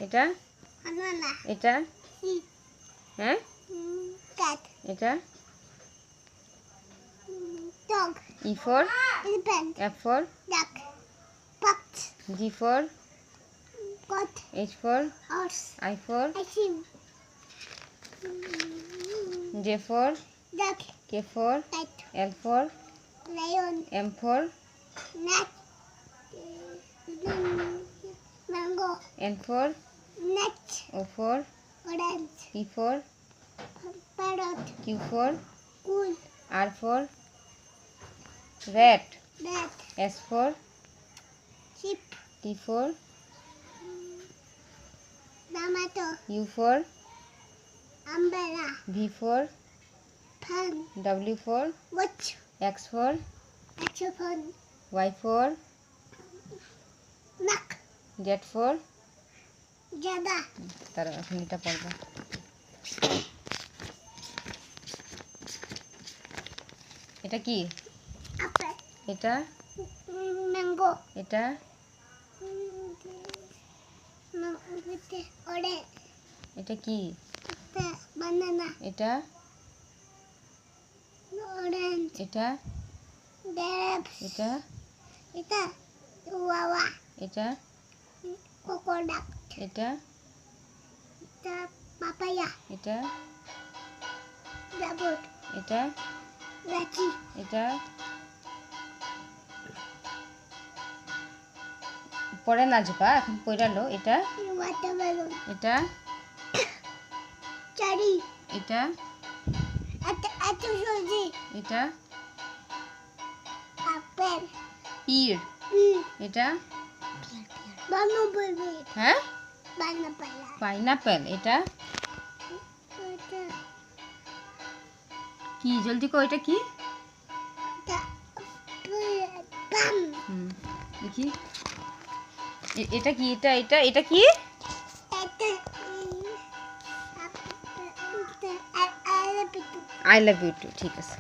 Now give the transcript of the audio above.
এটা এটা হ্যাঁ এটা dog, E for elephant, F for duck, fox, G for goat, H for horse, I for sheep, J for duck, K for cat, L for lion, M for nut, mango, N for nut, O for orange, P for parrot, Q for cool, R for rat, rat, S for sheep, T for tomato, U for umbrella, V for fan, W for watch, X for xylophone, Y for knock, Z for jada, তারা এখন এটা পড়বা এটা কি apple, এটা mango, এটা orange, এটা কি banana, এটা orange, এটা grapes, এটা এটা guava, এটা coconut, এটা এটা papaya, এটা dragon, এটা lychee, এটা পরে নাচবা এখন পড়ালো এটা watermelon, এটা cherry, এটা এটা সবজি, এটা apple, পির এটা banana baby, হ্যাঁ banana, পাইনাপেল এটা কি জলদি কো এটা কি plum, দেখি এটা কি এটা এটা এটা কি এটা আই লাভ ইউ টু ঠিক আছে